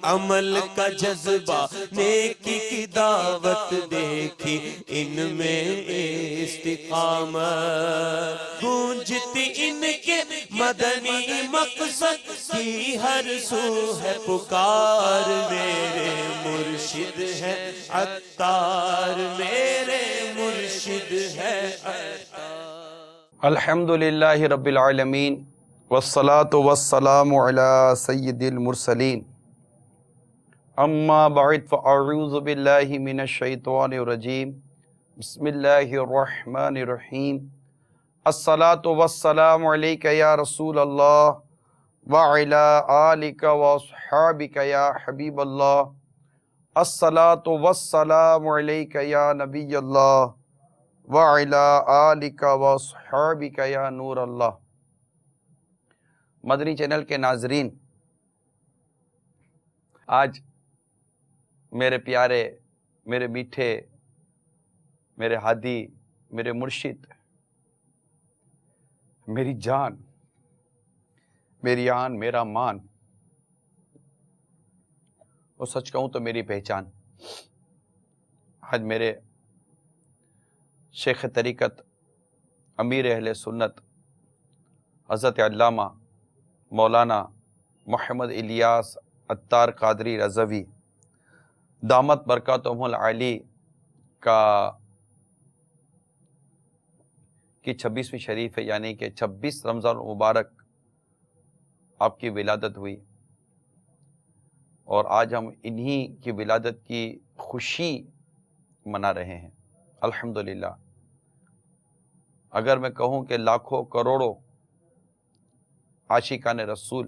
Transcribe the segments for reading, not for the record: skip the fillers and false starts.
عمل کا جذبہ، نیکی کی دعوت دیکھی ان میں استقامت، گونجتی ان کے مدنی مقصد کی ہر سو ہے پکار، میرے مرشد ہے عطار، میرے مرشد ہے عطار۔ الحمدللہ رب العالمین والصلاة والسلام علی سید المرسلین، اما بعد فاعوذ باللہ من الشیطان الرجیم، بسم اللہ الرحمن الرحیم، الصلاة والسلام علیک یا رسول اللہ وعلی آلک واصحابک یا حبیب اللہ، الصلاة والسلام علیک یا نبی اللہ وعلی آلک واصحابک یا نور اللہ۔ مدنی چینل کے ناظرین، آج میرے پیارے، میرے میٹھے، میرے ہادی، میرے مرشد، میری جان، میری آن، میرا مان، اور سچ کہوں تو میری پہچان، آج میرے شیخ طریقت، امیر اہل سنت، حضرت علامہ مولانا محمد الیاس عطار قادری رضوی دامت برکاتہم العالی کی 26ویں شریف ہے، یعنی کہ 26 رمضان المبارک آپ کی ولادت ہوئی، اور آج ہم انہی کی ولادت کی خوشی منا رہے ہیں الحمدللہ۔ اگر میں کہوں کہ لاکھوں کروڑوں عاشقان رسول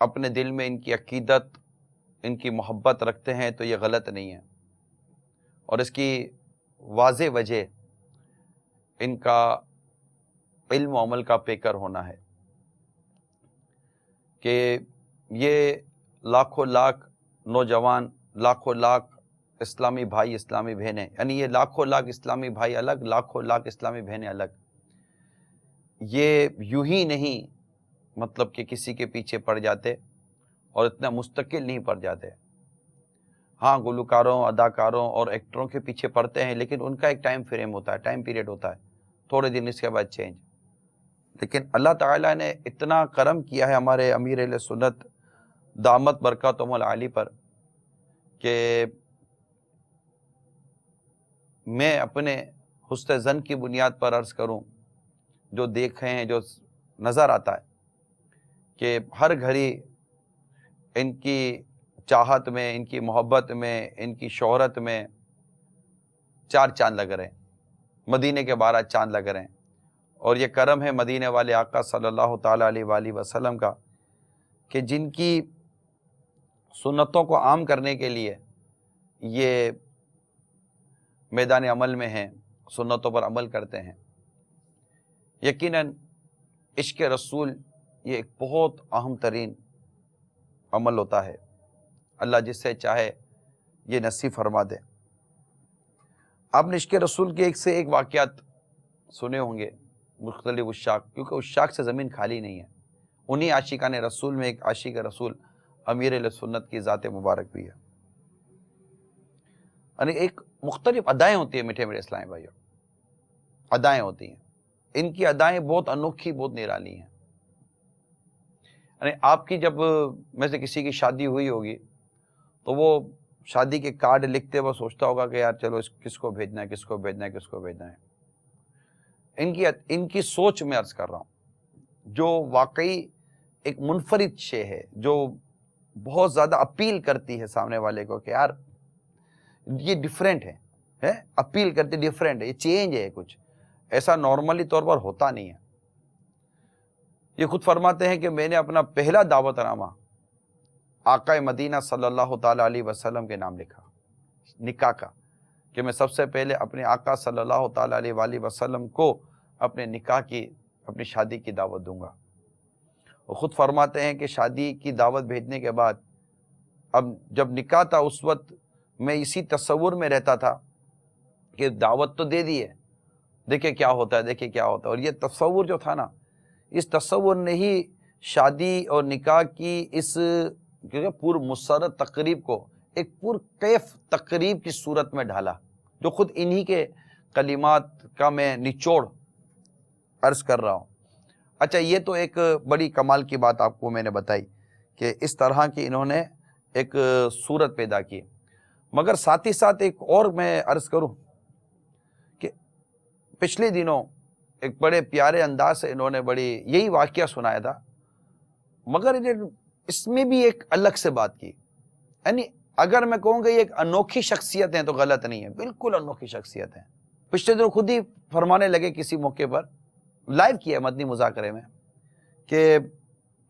اپنے دل میں ان کی عقیدت، ان کی محبت رکھتے ہیں تو یہ غلط نہیں ہے، اور اس کی واضح وجہ ان کا علم و عمل کا پیکر ہونا ہے کہ یہ لاکھوں لاکھ نوجوان، لاکھوں لاکھ اسلامی بھائی، اسلامی بہنیں، یعنی یہ لاکھوں لاکھ اسلامی بھائی الگ، لاکھوں لاکھ اسلامی بہنیں الگ، یہ یوں ہی نہیں مطلب کہ کسی کے پیچھے پڑ جاتے اور اتنا مستقل نہیں پڑ جاتے۔ ہاں، گلوکاروں، اداکاروں اور ایکٹروں کے پیچھے پڑتے ہیں، لیکن ان کا ایک ٹائم فریم ہوتا ہے، ٹائم پیریڈ ہوتا ہے، تھوڑے دن اس کے بعد چینج۔ لیکن اللہ تعالیٰ نے اتنا کرم کیا ہے ہمارے امیر اہل سنت دامت برکاتہم العالی پر کہ میں اپنے حسن ظن کی بنیاد پر عرض کروں، جو دیکھے ہیں، جو نظر آتا ہے کہ ہر گھڑی ان کی چاہت میں، ان کی محبت میں، ان کی شہرت میں 4 چاند لگ رہے ہیں، مدینے کے 12 چاند لگ رہے ہیں، اور یہ کرم ہے مدینے والے آقا صلی اللہ تعالیٰ علیہ وآلہ وسلم کا کہ جن کی سنتوں کو عام کرنے کے لیے یہ میدان عمل میں ہیں، سنتوں پر عمل کرتے ہیں۔ یقیناً عشق رسول یہ ایک بہت اہم ترین عمل ہوتا ہے، اللہ جس سے چاہے یہ نصیب فرما دے۔ آپ نے عشق رسول کے ایک سے ایک واقعات سنے ہوں گے، مختلف عشاق، کیونکہ عشاق سے زمین خالی نہیں ہے، انہی عاشقان رسول میں ایک عاشق رسول امیر اہل سنت کی ذات مبارک بھی ہے۔ یعنی ایک مختلف ادائیں ہوتی ہیں میٹھے میرے اسلامی بھائیوں، ادائیں ہوتی ہیں، ان کی ادائیں بہت انوکھی، بہت نرالی ہیں۔ یعنی آپ کی جب میں سے کسی کی شادی ہوئی ہوگی تو وہ شادی کے کارڈ لکھتے وہ سوچتا ہوگا کہ یار چلو کس کو بھیجنا ہے، کس کو بھیجنا ہے، کس کو بھیجنا ہے۔ ان کی سوچ میں عرض کر رہا ہوں، جو واقعی ایک منفرد شے ہے، جو بہت زیادہ اپیل کرتی ہے سامنے والے کو کہ یار یہ ڈیفرنٹ ہے، اپیل کرتی ڈیفرنٹ ہے، یہ چینج ہے، کچھ ایسا نارملی طور پر ہوتا نہیں ہے۔ یہ خود فرماتے ہیں کہ میں نے اپنا پہلا دعوت نامہ آقا مدینہ صلی اللہ تعالیٰ علیہ وسلم کے نام لکھا، نکاح کا، کہ میں سب سے پہلے اپنے آقا صلی اللہ تعالیٰ علیہ وآلہ وسلم کو اپنے نکاح کی، اپنی شادی کی دعوت دوں گا۔ وہ خود فرماتے ہیں کہ شادی کی دعوت بھیجنے کے بعد اب جب نکاح تھا اس وقت میں اسی تصور میں رہتا تھا کہ دعوت تو دے دی ہے، دیکھیں کیا ہوتا ہے، دیکھیں کیا ہوتا ہے، اور یہ تصور جو تھا نا، اس تصور نے ہی شادی اور نکاح کی اس پر مسرت تقریب کو ایک پر کیف تقریب کی صورت میں ڈھالا، جو خود انہی کے کلمات کا میں نچوڑ عرض کر رہا ہوں۔ اچھا، یہ تو ایک بڑی کمال کی بات آپ کو میں نے بتائی کہ اس طرح کی انہوں نے ایک صورت پیدا کی، مگر ساتھ ہی ساتھ ایک اور میں عرض کروں کہ پچھلے دنوں ایک بڑے پیارے انداز سے انہوں نے بڑی یہی واقعہ سنایا تھا، مگر اس میں بھی ایک الگ سے بات کی۔ یعنی اگر میں کہوں گا یہ ایک انوکھی شخصیت ہیں تو غلط نہیں ہے، بالکل انوکھی شخصیت ہیں۔ پچھلے دنوں خود ہی فرمانے لگے کسی موقع پر، لائیو کیا ہے مدنی مذاکرے میں، کہ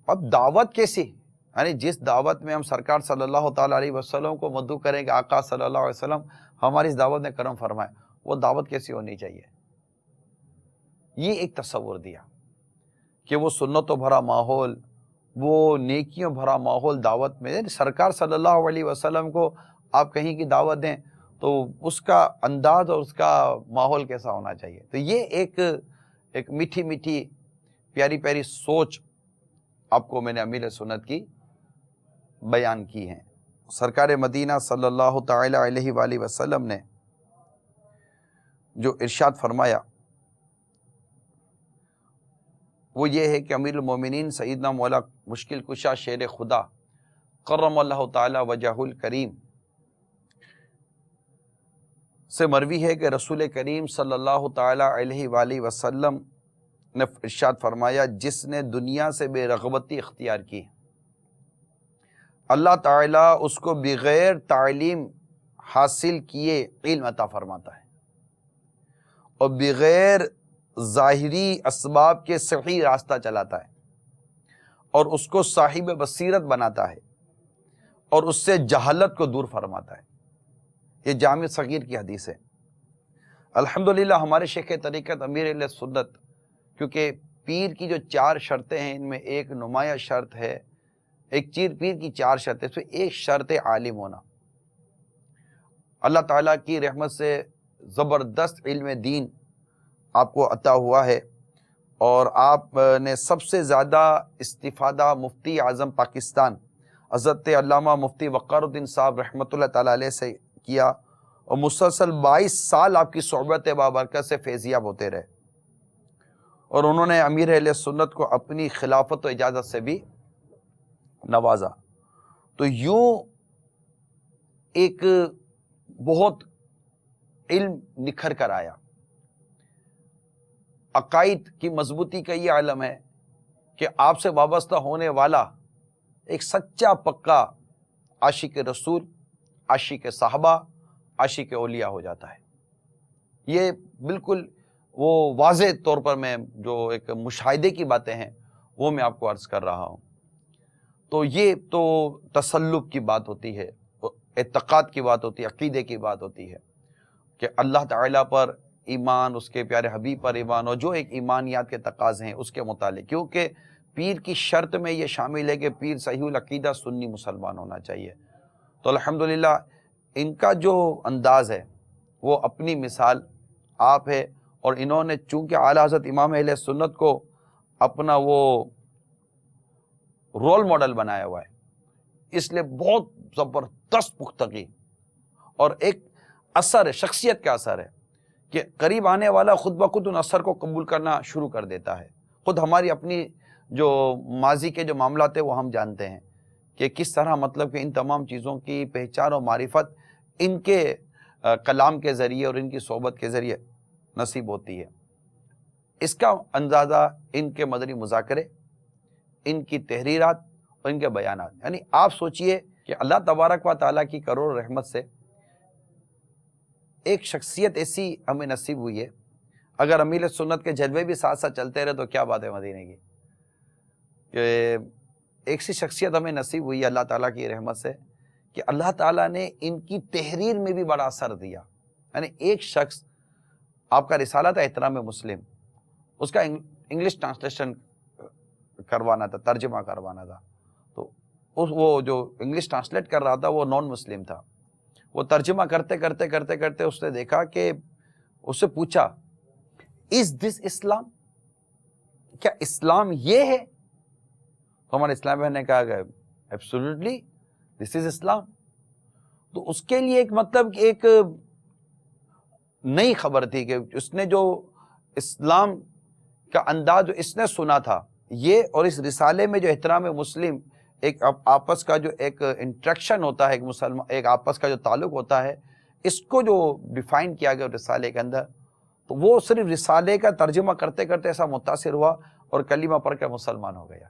اب دعوت کیسی، یعنی جس دعوت میں ہم سرکار صلی اللہ تعالیٰ علیہ وسلم کو مدعو کریں کہ آقا صلی اللہ علیہ وسلم ہماری اس دعوت میں کرم فرمائے، وہ دعوت کیسی ہونی چاہیے۔ یہ ایک تصور دیا کہ وہ سنتوں بھرا ماحول، وہ نیکیوں بھرا ماحول دعوت میں، سرکار صلی اللہ علیہ وسلم کو آپ کہیں کی دعوت دیں تو اس کا انداز اور اس کا ماحول کیسا ہونا چاہیے۔ تو یہ ایک میٹھی میٹھی پیاری پیاری سوچ آپ کو میں نے امیر سنت کی بیان کی ہیں۔ سرکار مدینہ صلی اللہ تعالی علیہ وآلہ وسلم نے جو ارشاد فرمایا وہ یہ ہے کہ امیر المومنین سیدنا مولا مشکل کشا شیر خدا کرم اللہ تعالی وجہ الکریم سے مروی ہے کہ رسول کریم صلی اللہ تعالی علیہ وآلہ وسلم نے ارشاد فرمایا، جس نے دنیا سے بے رغبتی اختیار کی، اللہ تعالیٰ اس کو بغیر تعلیم حاصل کیے علم عطا فرماتا ہے، اور بغیر ظاہری اسباب کے صحیح راستہ چلاتا ہے، اور اس کو صاحب بصیرت بناتا ہے، اور اس سے جہالت کو دور فرماتا ہے۔ یہ جامع صغیر کی حدیث ہے۔ الحمدللہ ہمارے شیخ طریقت امیر اہل سنت، کیونکہ پیر کی جو 4 شرطیں ہیں ان میں ایک نمایاں شرط ہے، ایک پیر کی 4 شرطیں، اس میں ایک شرط عالم ہونا۔ اللہ تعالیٰ کی رحمت سے زبردست علم دین آپ کو عطا ہوا ہے، اور آپ نے سب سے زیادہ استفادہ مفتی اعظم پاکستان حضرت علامہ مفتی وقار الدین صاحب رحمۃ اللہ تعالیٰ علیہ سے کیا، اور مسلسل 22 سال آپ کی صحبت بابرکت سے فیضیاب ہوتے رہے، اور انہوں نے امیر اہل سنت کو اپنی خلافت و اجازت سے بھی نوازا۔ تو یوں ایک بہت علم نکھر کر آیا۔ عقائد کی مضبوطی کا یہ عالم ہے کہ آپ سے وابستہ ہونے والا ایک سچا پکا عاشق رسول، عاشق صحابہ، عاشق اولیاء ہو جاتا ہے۔ یہ بالکل وہ واضح طور پر میں جو ایک مشاہدے کی باتیں ہیں وہ میں آپ کو عرض کر رہا ہوں۔ تو یہ تو تسلب کی بات ہوتی ہے، اعتقاد کی بات ہوتی ہے، عقیدے کی بات ہوتی ہے کہ اللہ تعالیٰ پر ایمان، اس کے پیارے حبیب پر ایمان، اور جو ایک ایمانیات کے تقاضے ہیں اس کے متعلق، کیونکہ پیر کی شرط میں یہ شامل ہے کہ پیر صحیح العقیدہ سنی مسلمان ہونا چاہیے۔ تو الحمدللہ ان کا جو انداز ہے وہ اپنی مثال آپ ہے، اور انہوں نے چونکہ اعلیٰ حضرت امام اہل سنت کو اپنا وہ رول ماڈل بنایا ہوا ہے، اس لیے بہت زبردست پختگی اور ایک اثر ہے، شخصیت کا اثر ہے کہ قریب آنے والا خود بخود ان اثر کو قبول کرنا شروع کر دیتا ہے۔ خود ہماری اپنی جو ماضی کے جو معاملات ہیں وہ ہم جانتے ہیں کہ کس طرح مطلب کہ ان تمام چیزوں کی پہچان اور معرفت ان کے کلام کے ذریعے اور ان کی صحبت کے ذریعے نصیب ہوتی ہے۔ اس کا اندازہ ان کے مدنی مذاکرے، ان کی تحریرات اور ان کے بیانات، یعنی آپ سوچئے کہ اللہ تبارک و تعالیٰ کی کروڑ رحمت سے ایک شخصیت ایسی ہمیں نصیب ہوئی ہے۔ اگر امیر سنت کے جلوے بھی ساتھ ساتھ چلتے رہے تو کیا بات ہے مدینے کی، کہ ایک سی شخصیت ہمیں نصیب ہوئی ہے اللہ تعالیٰ کی رحمت سے کہ اللہ تعالیٰ نے ان کی تحریر میں بھی بڑا اثر دیا۔ یعنی ایک شخص، آپ کا رسالہ تھا احترام مسلم، اس کا انگلش ٹرانسلیشن کروانا تھا، ترجمہ کروانا تھا، تو وہ جو انگلش ٹرانسلیٹ کر رہا تھا وہ نان مسلم تھا۔ وہ ترجمہ کرتے کرتے کرتے کرتے اس نے دیکھا کہ اس سے پوچھا، از دس اسلام، کیا اسلام یہ ہے؟ تو ہمارے اسلام بھائی نے کہا کہ ایبسولوٹلی دس از اسلام. تو اس کے لیے ایک مطلب ایک نئی خبر تھی کہ اس نے جو اسلام کا انداز جو اس نے سنا تھا یہ، اور اس رسالے میں جو احترام مسلم ایک آپس کا جو ایک انٹریکشن ہوتا ہے، ایک مسلمان ایک آپس کا جو تعلق ہوتا ہے، اس کو جو ڈیفائن کیا گیا رسالے کے اندر، تو وہ صرف رسالے کا ترجمہ کرتے کرتے ایسا متاثر ہوا اور کلمہ پڑھ کر مسلمان ہو گیا.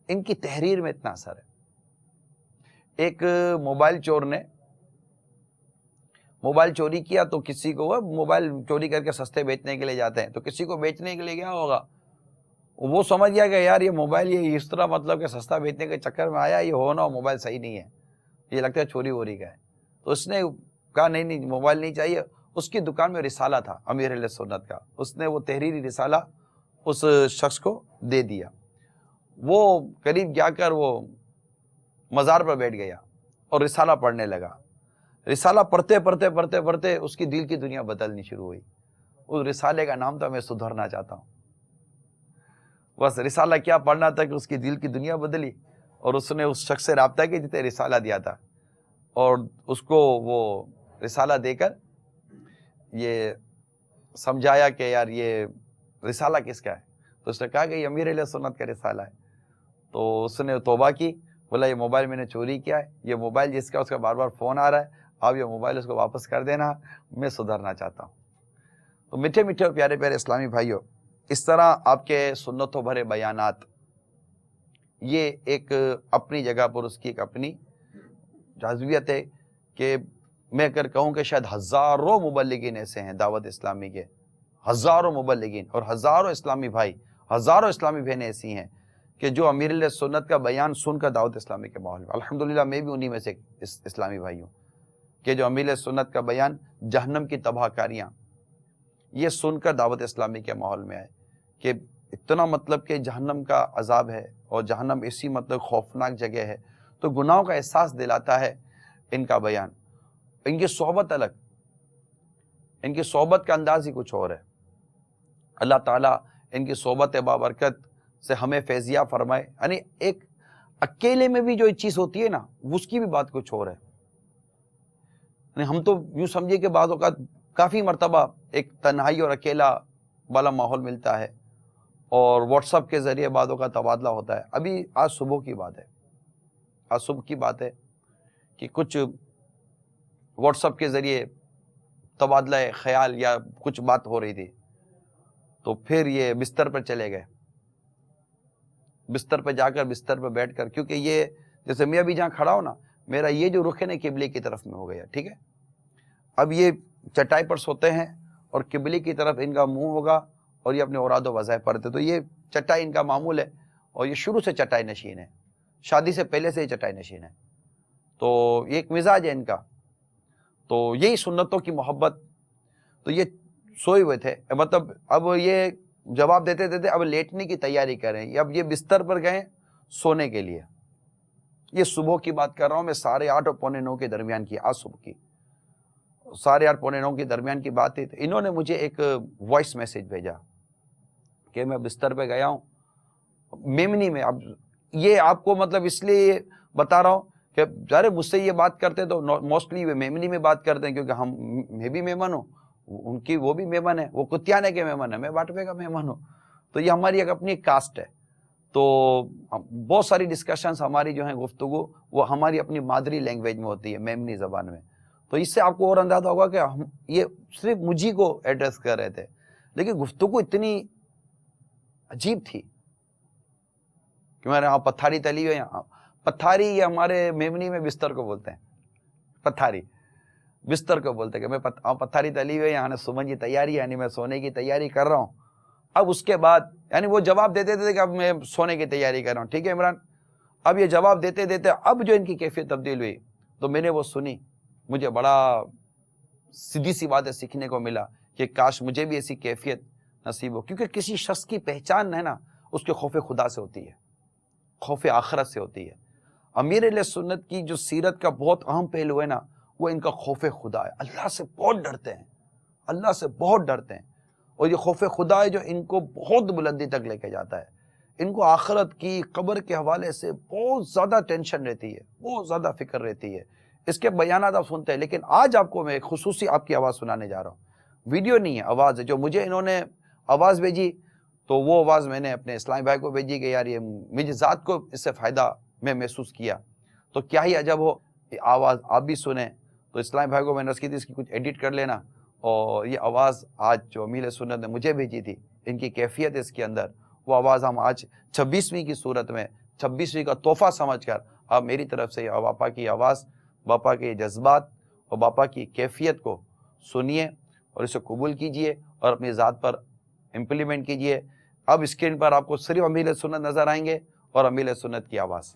ان کی تحریر میں اتنا اثر ہے. ایک موبائل چور نے موبائل چوری کیا تو کسی کو، موبائل چوری کر کے سستے بیچنے کے لیے جاتے ہیں، تو کسی کو بیچنے کے لیے گیا ہوگا، وہ سمجھ گیا کہ یار یہ موبائل یہ اس طرح مطلب کہ سستا بیچنے کے چکر میں آیا، یہ ہو نہ ہو موبائل صحیح نہیں ہے، یہ لگتا ہے چوری ووری کا ہے. تو اس نے کہا نہیں موبائل نہیں چاہیے. اس کی دکان میں رسالہ تھا امیر اہل سنت کا، اس نے وہ تحریری رسالہ اس شخص کو دے دیا. وہ قریب جا کر وہ مزار پر بیٹھ گیا اور رسالہ پڑھنے لگا. رسالہ پڑھتے پڑھتے پڑھتے پڑھتے اس کی دل کی دنیا بدلنی شروع ہوئی. اس رسالے کا نام تھا میں سدھرنا چاہتا ہوں. بس رسالہ کیا پڑھنا تھا کہ اس کی دل کی دنیا بدلی، اور اس نے اس شخص سے رابطہ کیا جسے رسالہ دیا تھا، اور اس کو وہ رسالہ دے کر یہ سمجھایا کہ یار یہ رسالہ کس کا ہے. تو اس نے کہا کہ یہ امیر اہل سنت کا رسالہ ہے. تو اس نے توبہ کی، بولا یہ موبائل میں نے چوری کیا ہے، یہ موبائل جس کا اس کا بار بار فون آ رہا ہے، آپ یہ موبائل اس کو واپس کر دینا، میں سدھرنا چاہتا ہوں. تو میٹھے میٹھے اور پیارے پیارے اسلامی بھائیوں، اس طرح آپ کے سنتوں بھرے بیانات یہ ایک اپنی جگہ پر اس کی ایک اپنی جاذبیت ہے کہ میں اگر کہوں کہ شاید ہزاروں مبلغین ایسے ہیں دعوت اسلامی کے، ہزاروں مبلغین اور ہزاروں اسلامی بھائی، ہزاروں اسلامی بہنیں ایسی ہیں کہ جو امیر اہل سنت کا بیان سن کر دعوت اسلامی کے ماحول میں، الحمدللہ میں بھی انہی میں سے اسلامی بھائی ہوں کہ جو امیر اہل سنت کا بیان جہنم کی تباہ کاریاں یہ سن کر دعوت اسلامی کے ماحول میں آئے کہ اتنا مطلب کہ جہنم کا عذاب ہے اور جہنم اسی مطلب خوفناک جگہ ہے. تو گناہوں کا احساس دلاتا ہے ان کا بیان. ان کی صحبت الگ، ان کی صحبت کا انداز ہی کچھ اور ہے. اللہ تعالیٰ ان کی صحبت بابرکت سے ہمیں فیضیہ فرمائے. یعنی ایک اکیلے میں بھی جو چیز ہوتی ہے نا اس کی بھی بات کچھ اور ہے. یعنی ہم تو یوں سمجھے کہ بعض اوقات کافی مرتبہ ایک تنہائی اور اکیلا والا ماحول ملتا ہے اور واٹس ایپ کے ذریعے بعضوں کا تبادلہ ہوتا ہے. ابھی آج صبح کی بات ہے، آج صبح کی بات ہے کہ کچھ واٹس ایپ کے ذریعے تبادلہ خیال یا کچھ بات ہو رہی تھی، تو پھر یہ بستر پر چلے گئے. بستر پہ جا کر بستر پہ بیٹھ کر، کیونکہ یہ جیسے میں ابھی جہاں کھڑا ہوں نا، میرا یہ جو رخ ہے نا قبلے کی طرف میں ہو گیا، ٹھیک ہے. اب یہ چٹائی پر سوتے ہیں اور قبلے کی طرف ان کا منہ ہوگا اور یہ اپنے اوراد و وظائف پڑھتے. تو یہ چٹائی ان کا معمول ہے اور یہ شروع سے چٹائی نشین ہے، شادی سے پہلے سے ہی چٹائی نشین ہے. تو یہ ایک مزاج ہے ان کا. تو یہی سنتوں کی محبت. تو یہ سوئے ہوئے تھے، مطلب اب یہ جواب دیتے دیتے اب لیٹنے کی تیاری کریں. اب یہ بستر پر گئے سونے کے لیے. یہ صبح کی بات کر رہا ہوں میں، 8:30 اور 8:45 کے درمیان کی، آج صبح کی 8:30 8:45 کے درمیان کی بات ہے. انہوں نے مجھے ایک وائس میسج بھیجا کہ میں بستر پہ گیا ہوں میمنی میں. اب یہ آپ کو مطلب اس لیے بتا رہا ہوں کہ ارے مجھ سے یہ بات کرتے تو موسٹلی وہ میمنی میں بات کرتے ہیں، کیونکہ میں بھی مہمان ہوں، ان کی وہ بھی مہمان ہے، وہ کتیانے کے مہمان ہے، میں باٹوے کا مہمان ہوں. تو یہ ہماری ایک اپنی کاسٹ ہے. تو بہت ساری ڈسکشنز ہماری جو ہیں گفتگو وہ ہماری اپنی مادری لینگویج میں ہوتی ہے، میمنی زبان میں. تو اس سے آپ کو اور اندازہ ہوگا کہ ہم یہ صرف مجھے کو ایڈریس کر رہے تھے، لیکن گفتگو اتنی عجیب تھی کہ ہمارے یہاں پتھاری تلی ہوئی. پتھاری یہ ہمارے میمنی میں بستر کو بولتے ہیں، پتھاری بستر کو بولتے ہیں کہ میں پتھاری تلی ہوئی یہاں سمن کی تیاری، یعنی میں سونے کی تیاری کر رہا ہوں. اب اس کے بعد یعنی وہ جواب دیتے تھے کہ اب میں سونے کی تیاری کر رہا ہوں، ٹھیک ہے عمران. اب یہ جواب دیتے دیتے اب جو ان کی کیفیت تبدیل ہوئی تو میں نے وہ سنی. مجھے بڑا سیدھی سی باتیں سیکھنے کو ملا کہ کاش مجھے بھی ایسی کیفیت نصیب ہو. کیونکہ کسی شخص کی پہچان ہے نا اس کے خوف خدا سے ہوتی ہے، خوف آخرت سے ہوتی ہے. امیر اہل سنت کی جو سیرت کا بہت اہم پہلو ہے نا وہ ان کا خوف خدا ہے. اللہ سے بہت ڈرتے ہیں، اللہ سے بہت ڈرتے ہیں. اور یہ خوف خدا ہے جو ان کو بہت بلندی تک لے کے جاتا ہے. ان کو آخرت کی قبر کے حوالے سے بہت زیادہ ٹینشن رہتی ہے، بہت زیادہ فکر رہتی ہے. اس کے بیانات آپ سنتے ہیں. لیکن آج آپ کو میں ایک خصوصی آپ کی آواز سنانے جا رہا ہوں. ویڈیو نہیں ہے، آواز ہے. جو مجھے انہوں نے آواز بھیجی تو وہ آواز میں نے اپنے اسلامی بھائی کو بھیجی کہ یار یہ مجھے ذات کو اس سے فائدہ میں محسوس کیا. تو کیا ہی عجب ہو یہ آواز آپ بھی سنیں. تو اسلامی بھائی کو میں نے اس کی تھی اس کی کچھ ایڈٹ کر لینا. اور یہ آواز آج جو امیل سنت نے مجھے بھیجی تھی، ان کی کیفیت اس کے اندر، وہ آواز ہم آج 26ویں کی صورت میں 26ویں کا تحفہ سمجھ کر آپ میری طرف سے باپا کی آواز، باپا کے جذبات اور باپا کی کیفیت کو سنیے اور اسے قبول کیجئے اور اپنی ذات پر امپلیمنٹ کیجئے. اب اسکرین پر آپ کو صرف امیل سنت نظر آئیں گے اور امیل سنت کی آواز.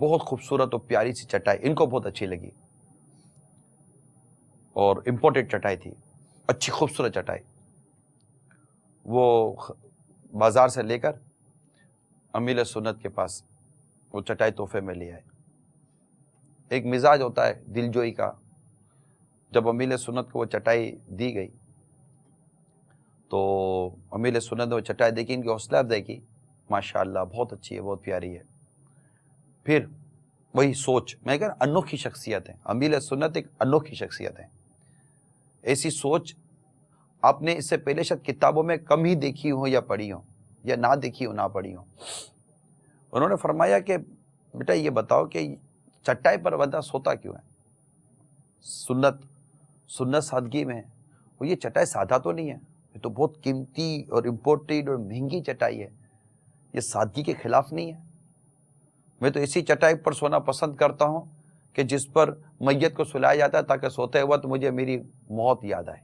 بہت خوبصورت اور پیاری سی چٹائی ان کو بہت اچھی لگی، اور امپورٹڈ چٹائی تھی، اچھی خوبصورت چٹائی. وہ بازار سے لے کر امیل سنت کے پاس وہ چٹائی تحفے میں لے آئے. ایک مزاج ہوتا ہے دل جوئی کا. جب امیل سنت کو وہ چٹائی دی گئی تو امیل سنت نے وہ چٹائی دیکھی، ان کی حوصلہ افزائی کی، ماشاءاللہ بہت اچھی ہے، بہت پیاری ہے. پھر وہی سوچ، میں کہہ رہا انوکھی شخصیت ہے امیل سنت، ایک انوکھی شخصیت ہے. ایسی سوچ آپ نے اس سے پہلے شاید کتابوں میں کم ہی دیکھی ہو یا پڑھی ہو، یا نہ دیکھی ہو نہ پڑھی ہو. انہوں نے فرمایا کہ بیٹا یہ بتاؤ کہ چٹائی پر بندہ سوتا کیوں ہے؟ سنت سادگی میں ہے. وہ یہ چٹائی سادہ تو نہیں ہے، یہ تو بہت قیمتی اور امپورٹنٹ اور مہنگی چٹائی ہے، یہ سادگی کے خلاف نہیں ہے. میں تو اسی چٹائی پر سونا پسند کرتا ہوں کہ جس پر میت کو سلایا جاتا ہے تاکہ سوتے وقت مجھے میری موت یاد آئے.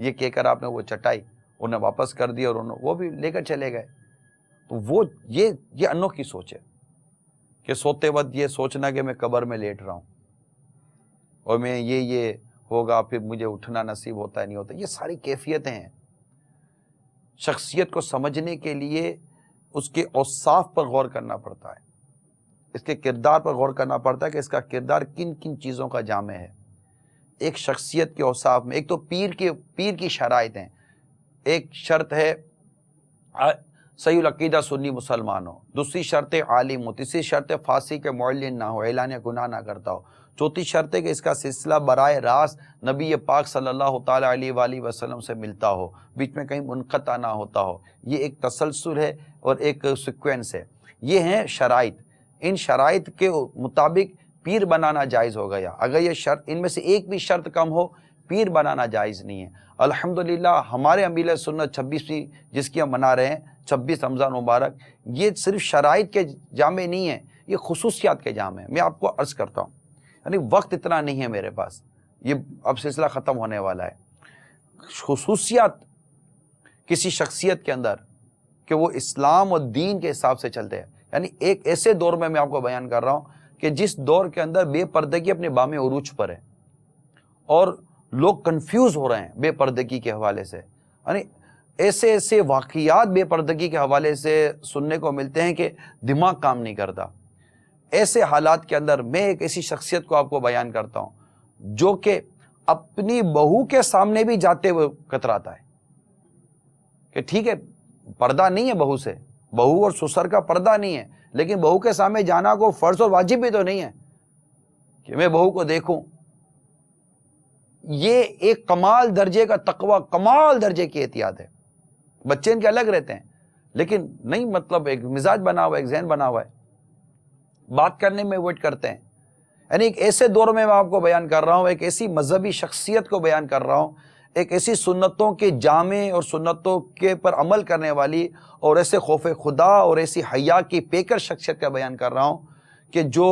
یہ کہہ کر آپ نے وہ چٹائی انہیں واپس کر دی اور وہ بھی لے کر چلے گئے. تو وہ یہ انوکھی سوچ ہے کہ سوتے وقت یہ سوچنا کہ میں قبر میں لیٹ رہا ہوں اور میں یہ ہوگا، پھر مجھے اٹھنا نصیب ہوتا ہے نہیں ہوتا. یہ ساری کیفیتیں ہیں. شخصیت کو سمجھنے کے لیے اس کے اوصاف پر غور کرنا پڑتا ہے، اس کے کردار پر غور کرنا پڑتا ہے کہ اس کا کردار کن کن چیزوں کا جامع ہے. ایک شخصیت کے اوصاف میں ایک تو پیر کی شرائط ہیں. ایک شرط ہے صحیح العقیدہ سنی مسلمان ہو، دوسری شرط ہے عالم ہو، تیسری شرط ہے فاسق کے معلن نہ ہو، اعلان گناہ نہ کرتا ہو، چوتھی شرط ہے کہ اس کا سلسلہ براہ راست نبی پاک صلی اللہ تعالیٰ علیہ وآلہ وسلم سے ملتا ہو، بیچ میں کہیں منقطع نہ ہوتا ہو. یہ ایک تسلسل ہے اور ایک سیکوینس ہے. یہ ہیں شرائط. ان شرائط کے مطابق پیر بنانا جائز ہو گیا. اگر یہ شرط ان میں سے ایک بھی شرط کم ہو، پیر بنانا جائز نہیں ہے. الحمدللہ ہمارے امیل سنت 26ویں جس کی ہم منا رہے ہیں، 26 رمضان مبارک، یہ صرف شرائط کے جامع نہیں ہے، یہ خصوصیات کے جامع ہے. میں آپ کو عرض کرتا ہوں، یعنی وقت اتنا نہیں ہے میرے پاس، یہ اب سلسلہ ختم ہونے والا ہے. خصوصیات کسی شخصیت کے اندر کہ وہ اسلام اور دین کے حساب سے چلتے ہیں. یعنی ایک ایسے دور میں آپ کو بیان کر رہا ہوں کہ جس دور کے اندر بے پردگی اپنے بام عروج پر ہے اور لوگ کنفیوز ہو رہے ہیں بے پردگی کے حوالے سے. یعنی ایسے واقعات بے پردگی کے حوالے سے سننے کو ملتے ہیں کہ دماغ کام نہیں کرتا. ایسے حالات کے اندر میں ایک ایسی شخصیت کو آپ کو بیان کرتا ہوں جو کہ اپنی بہو کے سامنے بھی جاتے ہوئے کتراتا ہے کہ ٹھیک ہے پردہ نہیں ہے بہو سے، بہو اور سسر کا پردہ نہیں ہے، لیکن بہو کے سامنے جانا کو فرض اور واجب بھی تو نہیں ہے کہ میں بہو کو دیکھوں. یہ ایک کمال درجے کا تقوی، کمال درجے کی احتیاط ہے. بچے ان کے الگ رہتے ہیں لیکن نہیں، مطلب ایک مزاج بنا ہوا ہے، ایک ذہن بنا ہوا ہے، بات کرنے میں ویٹ کرتے ہیں. یعنی ایک ایسے دور میں آپ کو بیان کر رہا ہوں، ایک ایسی مذہبی شخصیت کو بیان کر رہا ہوں، ایک ایسی سنتوں کے جامع اور سنتوں کے پر عمل کرنے والی اور ایسے خوف خدا اور ایسی حیا کی پیکر شخصیت کا بیان کر رہا ہوں کہ جو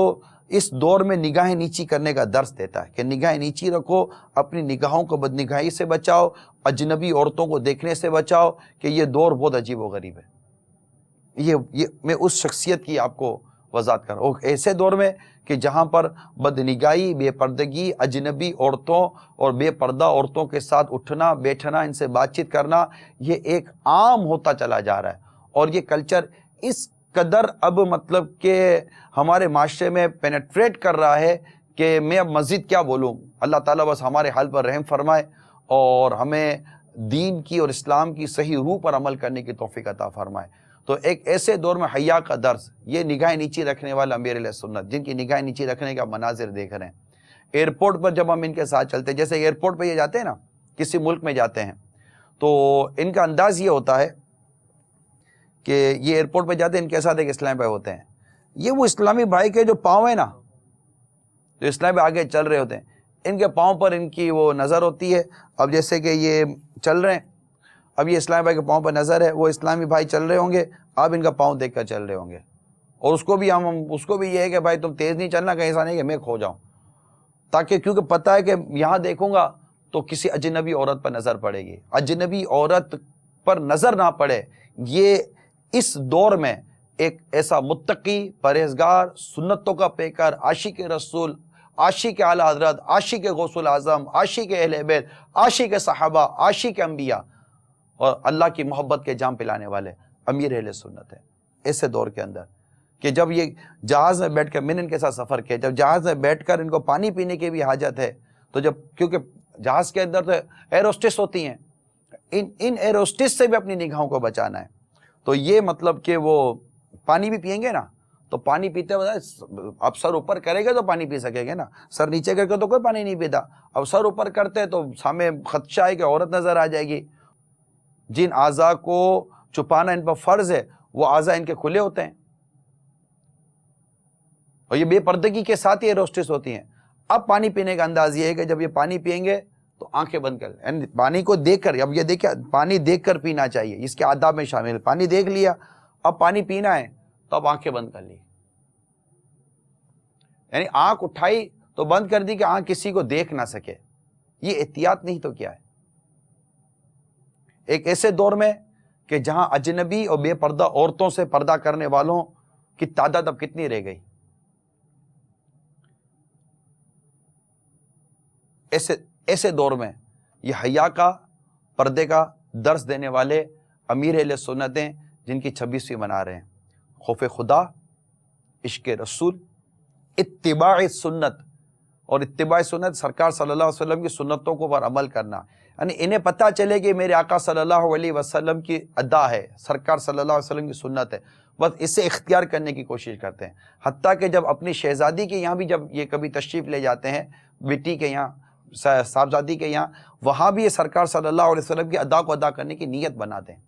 اس دور میں نگاہیں نیچی کرنے کا درس دیتا ہے کہ نگاہیں نیچی رکھو، اپنی نگاہوں کو بدنگاہی سے بچاؤ، اجنبی عورتوں کو دیکھنے سے بچاؤ، کہ یہ دور بہت عجیب و غریب ہے. یہ میں اس شخصیت کی آپ کو وضاحت کر رہا ہوں. ایسے دور میں کہ جہاں پر بدنگاہی، بے پردگی، اجنبی عورتوں اور بے پردہ عورتوں کے ساتھ اٹھنا بیٹھنا، ان سے بات چیت کرنا، یہ ایک عام ہوتا چلا جا رہا ہے. اور یہ کلچر اس قدر اب مطلب کہ ہمارے معاشرے میں پینیٹریٹ کر رہا ہے کہ میں اب مزید کیا بولوں. اللہ تعالیٰ بس ہمارے حال پر رحم فرمائے اور ہمیں دین کی اور اسلام کی صحیح روح پر عمل کرنے کی توفیق عطا فرمائے. تو ایک ایسے دور میں حیا کا درس، یہ نگاہیں نیچی رکھنے والا امیر علیہ سنت، جن کی نگاہیں نیچی رکھنے کا مناظر دیکھ رہے ہیں. ایئرپورٹ پر جب ہم ان کے ساتھ چلتے ہیں، جیسے ایئرپورٹ پہ یہ جاتے ہیں نا، کسی ملک میں جاتے ہیں، تو ان کا انداز یہ ہوتا ہے کہ یہ ایئرپورٹ پہ جاتے ہیں، ان کے ساتھ ایک اسلامی بھائی ہوتے ہیں. یہ وہ اسلامی بھائی کے جو پاؤں ہیں نا، جو اسلامی بھائی آگے چل رہے ہوتے ہیں، ان کے پاؤں پر ان کی وہ نظر ہوتی ہے. اب جیسے کہ یہ چل رہے ہیں، اب یہ اسلامی بھائی کے پاؤں پر نظر ہے، وہ اسلامی بھائی چل رہے ہوں گے، آپ ان کا پاؤں دیکھ کر چل رہے ہوں گے. اور اس کو بھی یہ ہے کہ بھائی تم تیز نہیں چلنا، کہیں ایسا نہیں کہ میں کھو جاؤں، تاکہ کیونکہ پتہ ہے کہ یہاں دیکھوں گا تو کسی اجنبی عورت پر نظر پڑے گی، اجنبی عورت پر نظر نہ پڑے. یہ اس دور میں ایک ایسا متقی، پرہیزگار، سنتوں کا پیکر، عاشق رسول، عاشق اعلیٰ حضرت، عاشق غوث الاعظم، عاشق اہل بیت، عاشق صحابہ، عاشق انبیاء اور اللہ کی محبت کے جام پلانے والے امیر اہل سنت ہے۔ ایسے دور کے اندر کہ جب یہ جہاز میں بیٹھ کر، میں نے ان کے ساتھ سفر کیا، جب جہاز میں بیٹھ کر ان کو پانی پینے کی بھی حاجت ہے، تو جب کیونکہ جہاز کے اندر تو ایئر ہوسٹس ہوتی ہیں، ان ایئر ہوسٹس سے بھی اپنی نگاہوں کو بچانا ہے، تو یہ مطلب کہ وہ پانی بھی پئیں گے نا، تو پانی پیتے ہوئے اب سر اوپر کرے گا تو پانی پی سکیں گے نا، سر نیچے کر کے تو کوئی پانی نہیں پیتا، اب سر اوپر کرتے تو سامنے خدشہ ہے کہ عورت نظر آ جائے گی۔ جن اعضاء کو چھپانا ان پر فرض ہے وہ اعضاء ان کے کھلے ہوتے ہیں، اور یہ بے پردگی کے ساتھ یہ روسٹس ہوتی ہیں۔ اب پانی پینے کا انداز یہ ہے کہ جب یہ پانی پئیں گے تو آنکھیں بند کر، یعنی پانی کو دیکھ کر، اب یہ دیکھیں پانی دیکھ کر پینا چاہیے، اس کے آداب میں شامل، پانی دیکھ لیا، اب پانی پینا ہے تو اب آنکھیں بند کر لی، یعنی آنکھ اٹھائی تو بند کر دی کہ آنکھ کسی کو دیکھ نہ سکے۔ یہ احتیاط نہیں تو کیا ہے؟ ایک ایسے دور میں کہ جہاں اجنبی اور بے پردہ عورتوں سے پردہ کرنے والوں کی تعداد اب کتنی رہ گئی؟ ایسے دور میں یہ حیا کا، پردے کا درس دینے والے امیر اہل سنتیں جن کی 26ویں منا رہے ہیں، خوف خدا، عشق رسول، اتباع سنت، اور اتباع سنت سرکار صلی اللہ علیہ وسلم کی سنتوں کو پر عمل کرنا، یعنی انہیں پتہ چلے کہ میرے آقا صلی اللہ علیہ وسلم کی ادا ہے، سرکار صلی اللہ علیہ وسلم کی سنت ہے، بس اسے اختیار کرنے کی کوشش کرتے ہیں۔ حتیٰ کہ جب اپنی شہزادی کے یہاں بھی جب یہ کبھی تشریف لے جاتے ہیں، بیٹی کے یہاں، صاحبزادی کے یہاں، وہاں بھی یہ سرکار صلی اللہ علیہ وسلم کی ادا کو ادا کرنے کی نیت بناتے ہیں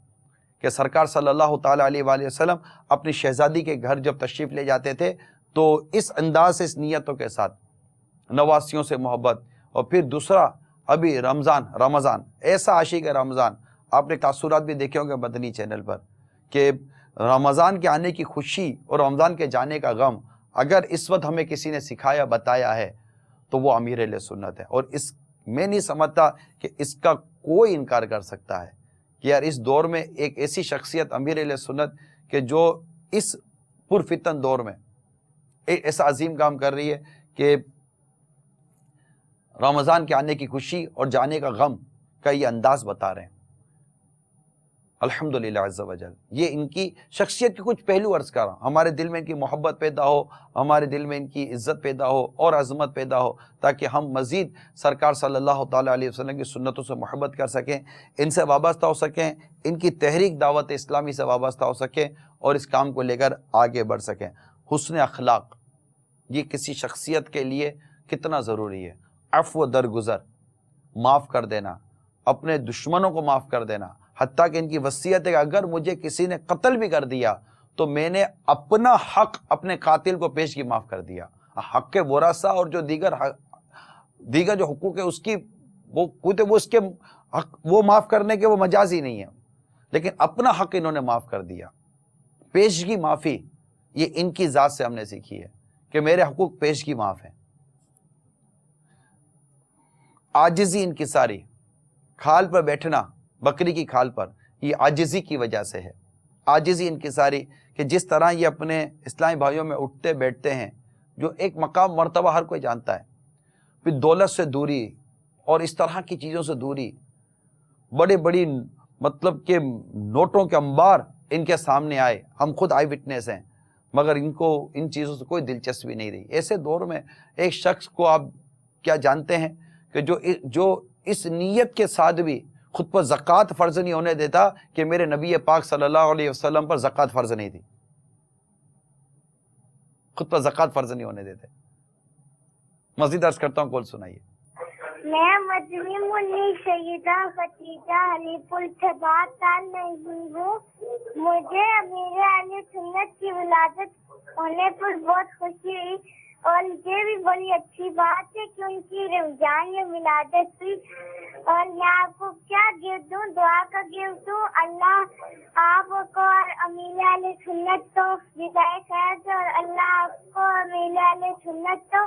کہ سرکار صلی اللہ تعالیٰ علیہ وآلہ وسلم اپنی شہزادی کے گھر جب تشریف لے جاتے تھے تو اس انداز سے، اس نیتوں کے ساتھ، نواسیوں سے محبت۔ اور پھر دوسرا، ابھی رمضان ایسا عاشق ہے رمضان، آپ نے تاثرات بھی دیکھے ہوں گے مدنی چینل پر، کہ رمضان کے آنے کی خوشی اور رمضان کے جانے کا غم اگر اس وقت ہمیں کسی نے سکھایا، بتایا ہے تو وہ امیر اہل سنت ہے۔ اور اس میں نہیں سمجھتا کہ اس کا کوئی انکار کر سکتا ہے کہ یار اس دور میں ایک ایسی شخصیت امیر اہل سنت کہ جو اس پرفتن دور میں ایک ایسا عظیم کام کر رہی ہے کہ رمضان کے آنے کی خوشی اور جانے کا غم کا یہ انداز بتا رہے ہیں۔ الحمدللہ عز و جل، یہ ان کی شخصیت کے کچھ پہلو عرض کر رہا ہوں، ہمارے دل میں ان کی محبت پیدا ہو، ہمارے دل میں ان کی عزت پیدا ہو اور عظمت پیدا ہو، تاکہ ہم مزید سرکار صلی اللہ تعالیٰ علیہ وسلم کی سنتوں سے محبت کر سکیں، ان سے وابستہ ہو سکیں، ان کی تحریک دعوت اسلامی سے وابستہ ہو سکیں اور اس کام کو لے کر آگے بڑھ سکیں۔ حسن اخلاق یہ کسی شخصیت کے لیے کتنا ضروری ہے۔ عفو درگزر، معاف کر دینا، اپنے دشمنوں کو معاف کر دینا، حتیٰ کہ ان کی وصیت ہے کہ اگر مجھے کسی نے قتل بھی کر دیا تو میں نے اپنا حق اپنے قاتل کو پیش کی معاف کر دیا۔ حق کے ورثہ اور جو دیگر جو حقوق ہے اس کی وہ اس کے حق وہ معاف کرنے کے وہ مجاز ہی نہیں ہے، لیکن اپنا حق انہوں نے معاف کر دیا۔ پیشگی معافی یہ ان کی ذات سے ہم نے سیکھی ہے کہ میرے حقوق پیشگی معاف ہیں۔ عاجزی انکساری، کھال پر بیٹھنا، بکری کی کھال پر، یہ عاجزی کی وجہ سے ہے۔ عاجزی انکساری کہ جس طرح یہ اپنے اسلامی بھائیوں میں اٹھتے بیٹھتے ہیں، جو ایک مقام مرتبہ ہر کوئی جانتا ہے، پھر دولت سے دوری اور اس طرح کی چیزوں سے دوری، بڑے بڑی مطلب کہ نوٹوں کے انبار ان کے سامنے آئے، ہم خود آئی وٹنس ہیں، مگر ان کو ان چیزوں سے کوئی دلچسپی نہیں رہی۔ ایسے دور میں ایک شخص کو آپ کیا جانتے ہیں کہ جو اس نیت کے ساتھ بھی خود پر زکوٰۃ فرض نہیں ہونے دیتا کہ میرے نبی پاک صلی اللہ علیہ وسلم پر زکوٰۃ فرض نہیں تھی، خود پر زکوٰۃ فرض نہیں ہونے دیتے۔ مزید عرض کرتا ہوں، کال سنائیے۔ میں مدنی منی سیدہ ختیجہ حلیف التبات نہیں ہوں، مجھے امیر اہل سنت کی ولادت ہونے پر بہت خوشی ہوئی، اور یہ بھی بڑی اچھی بات ہے کہ ان کی رمضان میں ولادت ہوئی۔ اور میں آپ کو کیا گفٹ دوں، دعا کا گفٹ دوں، اللہ آپ کو اور امیر اہل سنت کو ہدایت خیر دے، اور اللہ آپ کو امیر اہل سنت کو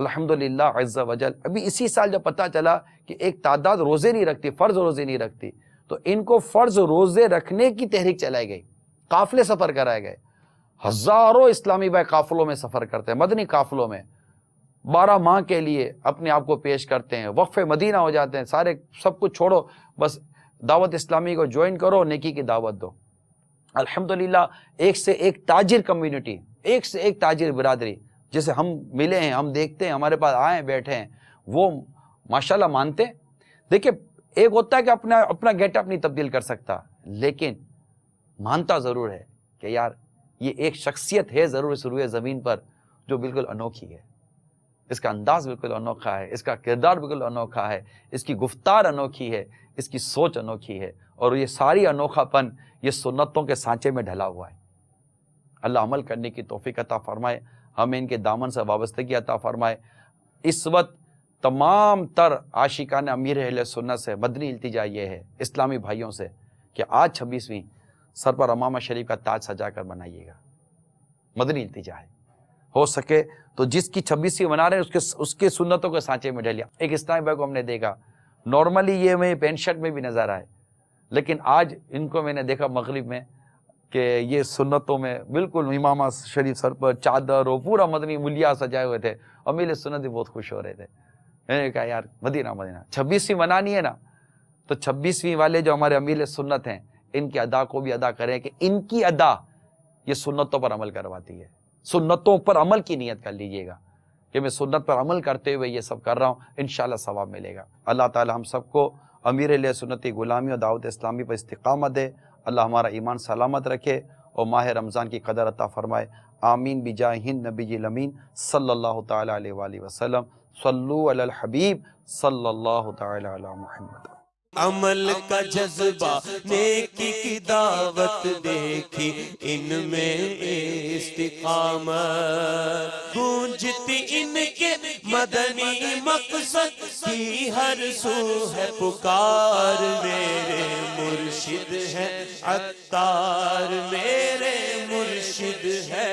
الحمدللہ عز وجل ابھی اسی سال جب پتہ چلا کہ ایک تعداد روزے نہیں رکھتی، فرض روزے نہیں رکھتی، تو ان کو فرض روزے رکھنے کی تحریک چلائی گئی، قافلے سفر کرائے گئے، ہزاروں اسلامی بھائی قافلوں میں سفر کرتے ہیں، مدنی قافلوں میں 12 ماہ کے لیے اپنے آپ کو پیش کرتے ہیں، وقف مدینہ ہو جاتے ہیں، سارے سب کچھ چھوڑو، بس دعوت اسلامی کو جوائن کرو، نیکی کی دعوت دو۔ الحمدللہ ایک سے ایک تاجر کمیونٹی، ایک سے ایک تاجر برادری جسے ہم ملے ہیں، ہم دیکھتے ہیں، ہمارے پاس آئے بیٹھے ہیں، وہ ماشاءاللہ مانتے ہیں۔ دیکھیں ایک ہوتا ہے کہ اپنا گیٹ اپ نہیں تبدیل کر سکتا، لیکن مانتا ضرور ہے کہ یار یہ ایک شخصیت ہے ضرور اس روئے زمین پر جو بالکل انوکھی ہے، اس کا انداز بالکل انوکھا ہے، اس کا کردار بالکل انوکھا ہے، اس کی گفتار انوکھی ہے، اس کی سوچ انوکھی ہے، اور یہ ساری انوکھا پن یہ سنتوں کے سانچے میں ڈھلا ہوا ہے۔ اللہ عمل کرنے کی توفیق عطا فرمائے، ہمیں ان کے دامن سے وابستگی عطا فرمائے۔ اس وقت تمام تر عاشقان امیر اہل سنت سے مدنی التجا یہ ہے، اسلامی بھائیوں سے، کہ آج 26ویں سر پر امامہ شریف کا تاج سجا کر منائیے گا، مدنی التجا ہے۔ ہو سکے تو جس کی 26ویں منا رہے ہیں اس کے سنتوں کے سانچے میں ڈھلیا۔ ایک اسلامی بھائی کو ہم نے دیکھا، نارملی یہ میں پینٹ شرٹ میں بھی نظر آئے، لیکن آج ان کو میں نے دیکھا مغرب میں کہ یہ سنتوں میں بالکل امامہ شریف سر پر چادر اور پورا مدنی ملیا سجائے ہوئے تھے، اور میرے سنت بھی بہت خوش ہو رہے تھے۔ میں نے کہا یار مدینہ 26ویں منانی ہے نا، تو 26ویں والے جو ہمارے امیر سنت ہیں ان کی ادا کو بھی ادا کریں، کہ ان کی ادا یہ سنتوں پر عمل کرواتی ہے۔ سنتوں پر عمل کی نیت کر لیجئے گا کہ میں سنت پر عمل کرتے ہوئے یہ سب کر رہا ہوں، انشاءاللہ ثواب ملے گا۔ اللہ تعالی ہم سب کو امیر اہل سنت کی غلامی اور دعوت اسلامی پر استقامت دے، اللہ ہمارا ایمان سلامت رکھے اور ماہ رمضان کی قدر عطا فرمائے۔ آمین بجاہ النبی الامین صلی اللہ تعالی علیہ وآلہ وسلم۔ صلو علی الحبیب صلی اللہ تعالی علی محمد۔ عمل کا جذبہ، نیکی کی دعوت دیکھی ان میں استقامت، گونجتی ان کے مدنی مقصد کی ہر سو ہے پکار، میرے مرشد ہے عطار، میرے مرشد ہے